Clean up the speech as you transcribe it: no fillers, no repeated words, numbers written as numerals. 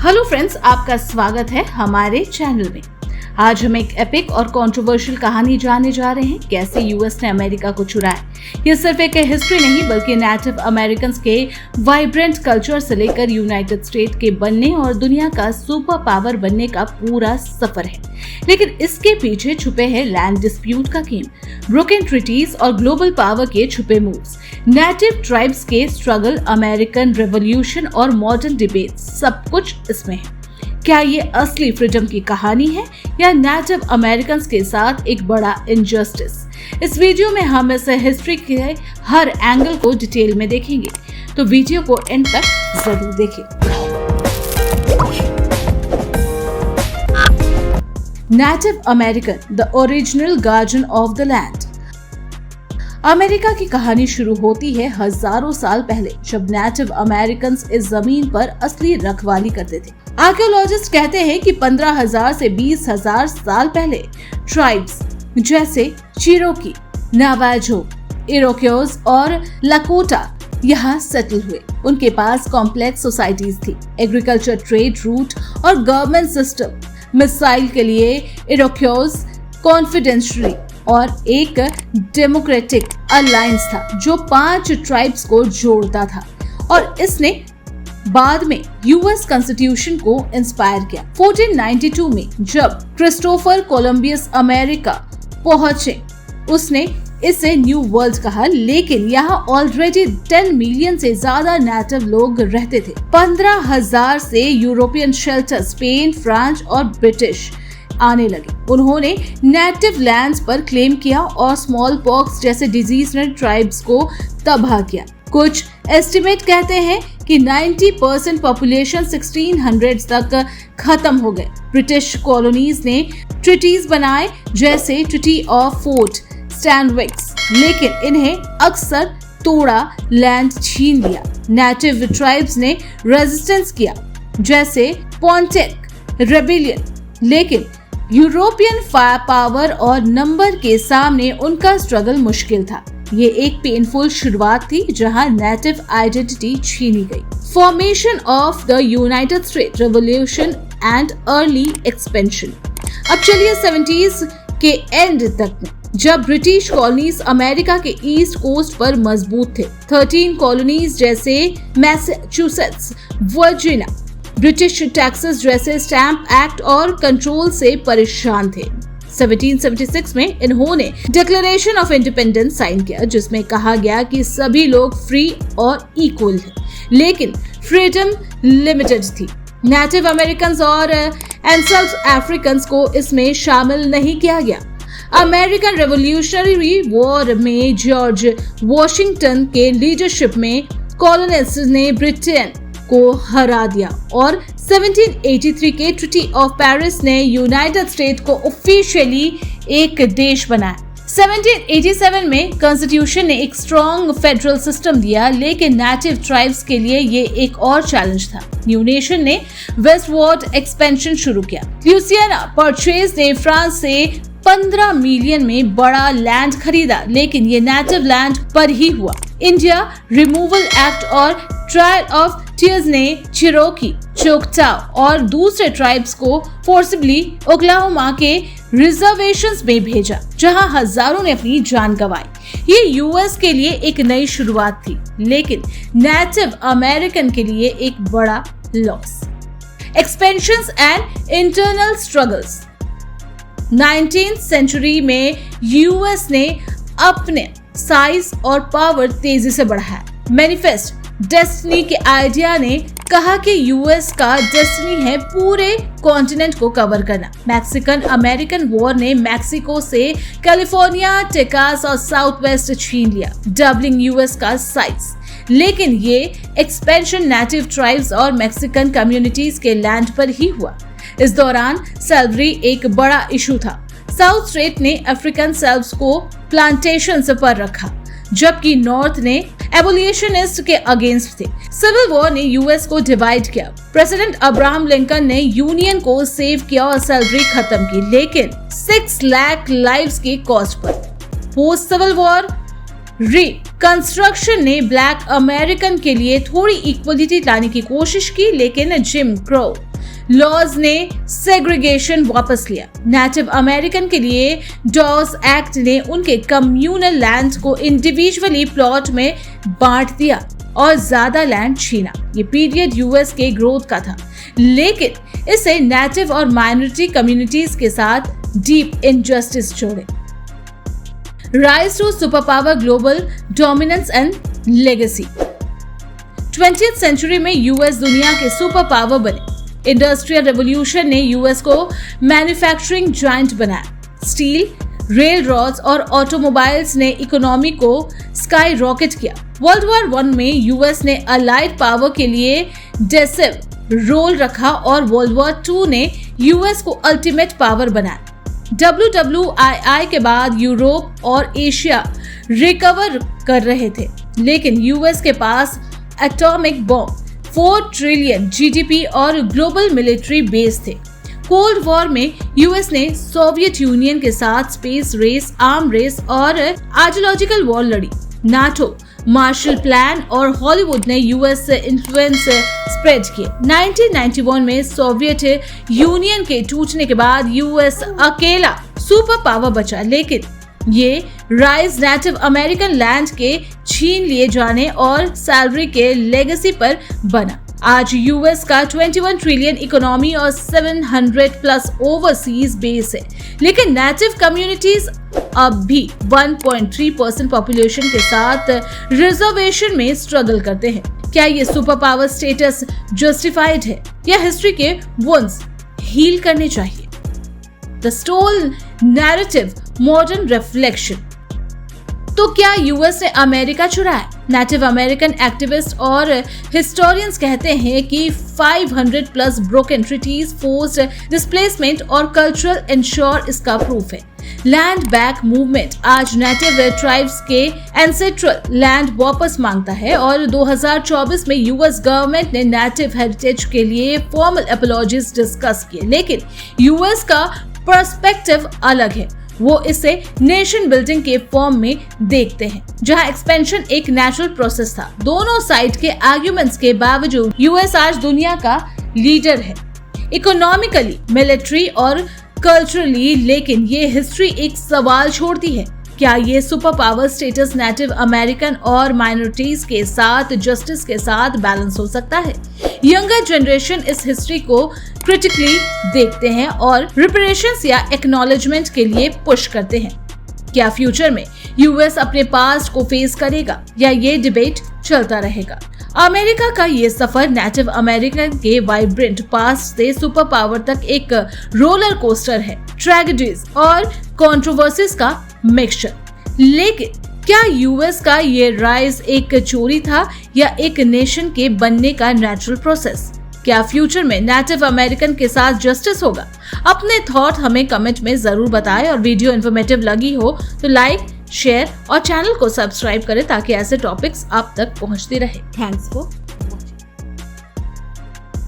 Hello friends, आपका स्वागत है हमारे चैनल में। आज हम एक एपिक और कंट्रोवर्शियल कहानी जानने जा रहे हैं, कैसे यूएस ने अमेरिका को चुराया। ये सिर्फ एक हिस्ट्री नहीं बल्कि नेटिव अमेरिकन के वाइब्रेंट कल्चर से लेकर यूनाइटेड स्टेट के बनने और दुनिया का सुपर पावर बनने का पूरा सफर है। लेकिन इसके पीछे छुपे हैं लैंड डिस्प्यूट का गेम, ब्रोकन ट्रीटीज और ग्लोबल पावर के छुपे मूव्स, नेटिव ट्राइब्स के स्ट्रगल, अमेरिकन रेवोल्यूशन और मॉडर्न डिबेट, सब कुछ इसमें है। क्या ये असली फ्रीडम की कहानी है या नेटिव अमेरिकन के साथ एक बड़ा इनजस्टिस? इस वीडियो में हम इस हिस्ट्री के हर एंगल को डिटेल में देखेंगे, तो वीडियो को एंड तक जरूर देखें। Native American, the original guardian of the land. America की कहानी शुरू होती है हजारों साल पहले, जब नेटिव अमेरिकन इस जमीन पर असली रखवाली करते थे। आर्कियोलॉजिस्ट कहते हैं कि 15,000 से 20,000 साल पहले ट्राइब्स जैसे चिरोकी, नावाजो, इरोक्योज और लकोटा यहाँ सेटल हुए। उनके पास कॉम्प्लेक्स सोसाइटीज थी, एग्रीकल्चर, ट्रेड रूट और गवर्नमेंट सिस्टम। मिसाइल के लिए इरोक्योज कॉन्फिडेंशियरी और एक डेमोक्रेटिक अलायंस था जो 5 ट्राइब्स को जोड़ता था, और इसने बाद में यूएस कॉन्स्टिट्यूशन को इंस्पायर किया। 1492 में जब क्रिस्टोफर कोलंबस अमेरिका पहुंचे, उसने इसे न्यू वर्ल्ड कहा, लेकिन यहाँ ऑलरेडी 10 मिलियन से ज्यादा नेटिव लोग रहते थे। 15,000 से यूरोपियन शेल्टर, स्पेन, फ्रांस और ब्रिटिश आने लगे। उन्होंने नेटिव लैंड्स पर क्लेम किया और स्मॉल पॉक्स जैसे डिजीज ने ट्राइब्स को तबाह किया। कुछ एस्टिमेट कहते हैं कि 90% पॉपुलेशन 1600 तक खत्म हो गए। ब्रिटिश कॉलोनीज ने ट्रीटीज बनाए जैसे ट्रीटी ऑफ फोर्ट स्टैनविक्स, लेकिन इन्हें अक्सर तोड़ा, लैंड छीन लिया। नेटिव ट्राइब्स ने रेजिस्टेंस किया जैसे पॉन्टिक रेबेलियन, लेकिन यूरोपियन फायर पावर और नंबर के सामने उनका स्ट्रगल मुश्किल था। ये एक पेनफुल शुरुआत थी जहां नेटिव आइडेंटिटी छीनी गई। Formation of the United state revolution and early expansion. अब चलिए 70s के एंड तक में, जब ब्रिटिश कॉलोनीज अमेरिका के ईस्ट कोस्ट पर मजबूत थे। 13 कॉलोनीज जैसे मैसाचुसेट्स, वर्जीनिया, ब्रिटिश टैक्सेस जैसे स्टैंप एक्ट और कंट्रोल से परेशान थे। 1776 में इन्होंने डिक्लेरेशन ऑफ इंडिपेंडेंस साइन किया, जिसमें कहा गया कि सभी लोग फ्री और इक्वल हैं, लेकिन फ्रीडम लिमिटेड थी। नेटिव अमेरिकन और एंसेल्स अफ्रीकन को इसमें शामिल नहीं किया गया। अमेरिकन रेवोल्यूशनरी वॉर में जॉर्ज वॉशिंगटन के लीडरशिप में कॉलोनिस्ट ने ब्रिटेन को हरा दिया और 1783 के ट्रीटी ऑफ पेरिस ने यूनाइटेड स्टेट को ऑफिशियली एक देश बनाया। 1787 में कॉन्स्टिट्यूशन ने एक स्ट्रॉन्ग फेडरल सिस्टम दिया, लेकिन नेटिव ट्राइब्स के लिए ये एक और चैलेंज था। न्यू नेशन ने वेस्टवर्ड एक्सपेंशन शुरू किया। लुसियाना परचेज ने फ्रांस से 15 मिलियन में बड़ा लैंड खरीदा, लेकिन ये नेटिव लैंड पर ही हुआ। इंडिया रिमूवल एक्ट और ट्रायल ऑफ टीयर्स ने चिरोकी, चोकटा और दूसरे ट्राइब्स को फोर्सिबली ओक्लाहोमा के रिजर्वेशंस में भेजा, जहां हजारों ने अपनी जान गंवाई। ये यूएस के लिए एक नई शुरुआत थी, लेकिन नेटिव अमेरिकन के लिए एक बड़ा loss. Expansions and internal struggles. 19th century में यूएस ने अपने साइज और पावर तेजी से बढ़ाया। मैनिफेस्ट डेस्टिनी के आइडिया ने कहा कि यूएस का डेस्टिनी है पूरे कॉन्टिनेंट को कवर करना। मैक्सिकन अमेरिकन वॉर ने मैक्सिको से कैलिफोर्निया, टेक्सास और साउथ वेस्ट छीन लिया, डबलिंग यूएस का साइज। लेकिन ये एक्सपेंशन नेटिव ट्राइब्स और मैक्सिकन कम्युनिटीज के लैंड पर ही हुआ। इस दौरान स्लेवरी एक बड़ा इशू था। साउथ स्टेट ने अफ्रीकन सेल्व्स को प्लांटेशन पर रखा, जबकि नॉर्थ ने एबोलिशनिस्ट के अगेंस्ट थे। सिविल वॉर ने यूएस को डिवाइड किया। प्रेसिडेंट अब्राहम लिंकन ने यूनियन को सेव किया और स्लेवरी खत्म की, लेकिन 6 लाख लाइव्स के कॉस्ट पर। पोस्ट सिविल वॉर रिकंस्ट्रक्शन ने ब्लैक अमेरिकन के लिए थोड़ी इक्वलिटी लाने की कोशिश की, लेकिन जिम क्रो लॉज ने सेग्रीगेशन वापस लिया। नेटिव अमेरिकन के लिए डॉस एक्ट ने उनके कम्युनल लैंड को इंडिविजुअली प्लॉट में बांट दिया और ज्यादा लैंड छीना। ये पीरियड यूएस के ग्रोथ का था, लेकिन इसे नेटिव और माइनॉरिटी कम्युनिटीज के साथ डीप इनजस्टिस जोड़े। Rise to super power, global dominance and legacy. 20th century में यूएस दुनिया के सुपर पावर बने। इंडस्ट्रियल रेवोल्यूशन ने यूएस को मैन्युफैक्चरिंग जायंट बनाया। स्टील, रेल रोड्स और ऑटोमोबाइल्स ने इकोनॉमी को स्काई रॉकेट किया। वर्ल्ड वॉर 1 में यूएस ने अलाइड पावर के लिए डेसिव रोल रखा और वर्ल्ड वॉर 2 ने यूएस को अल्टीमेट पावर बनाया। WWII के बाद यूरोप और एशिया रिकवर कर रहे थे, लेकिन यूएस के पास एटॉमिक बॉम्ब, 4 ट्रिलियन जीडीपी और ग्लोबल मिलिट्री बेस थे। कोल्ड वॉर में यूएस ने सोवियत यूनियन के साथ स्पेस रेस, आर्म रेस और आइडियोलॉजिकल वॉर लड़ी। नाटो, मार्शल प्लान और हॉलीवुड ने यूएस से इन्फ्लुएंस स्प्रेड किए। 1991 में सोवियत यूनियन के टूटने के बाद यूएस अकेला सुपर पावर बचा, लेकिन ये राइज नेटिव अमेरिकन लैंड के छीन लिए जाने और सैलरी के लेगेसी पर बना। आज यूएस का 21 ट्रिलियन इकोनॉमी और 700 प्लस ओवरसीज बेस है, लेकिन नेटिव कम्युनिटीज अब भी 1.3% पॉपुलेशन के साथ रिजर्वेशन में स्ट्रगल करते हैं। क्या ये सुपर पावर स्टेटस जस्टिफाइड है या हिस्ट्री के वुंड्स हील करने चाहिए? The stole narrative, modern reflection. तो क्या यूएस ने अमेरिका चुराया? नेटिव अमेरिकन एक्टिविस्ट और हिस्टोरियंस कहते हैं कि 500 plus broken treaties, forced displacement और कल्चरल इंश्योर इसका प्रूफ है। लैंड बैक मूवमेंट आज नेटिव ट्राइब्स के एंसेस्ट्रल लैंड वापस मांगता है और 2024 में यूएस गवर्नमेंट ने नेटिव हेरिटेज के लिए फॉर्मल अपॉलॉजीज डिस्कस किए, लेकिन यूएस का पर्सपेक्टिव अलग है। वो इसे नेशन बिल्डिंग के फॉर्म में देखते हैं, जहां एक्सपेंशन एक नेचुरल प्रोसेस था। दोनों साइड के आर्ग्यूमेंट्स के बावजूद यूएस आज दुनिया का लीडर है, इकोनॉमिकली, मिलिट्री और कल्चरली, लेकिन ये हिस्ट्री एक सवाल छोड़ती है। क्या ये super power status native American और माइनॉरिटीज के साथ जस्टिस के साथ बैलेंस हो सकता है? यंगर जनरेशन इस हिस्ट्री को क्रिटिकली देखते हैं और रिपरेशंस या एक्नॉलेजमेंट के लिए पुश करते हैं। क्या फ्यूचर में यूएस अपने पास्ट को फेस करेगा या ये डिबेट चलता रहेगा? अमेरिका का ये सफर नेटिव अमेरिकन के वाइब्रेंट पास्ट से सुपर पावर तक एक रोलर कोस्टर है, ट्रेजेडीज और कंट्रोवर्सीज का मिक्सचर। लेकिन क्या यूएस का ये राइज एक चोरी था या एक नेशन के बनने का नेचुरल प्रोसेस? क्या फ्यूचर में नेटिव अमेरिकन के साथ जस्टिस होगा? अपने थॉट हमें कमेंट में जरूर बताएं और वीडियो इन्फॉर्मेटिव लगी हो तो लाइक, शेयर और चैनल को सब्सक्राइब करें ताकि ऐसे टॉपिक्स आप तक पहुंचते रहे। Thanks for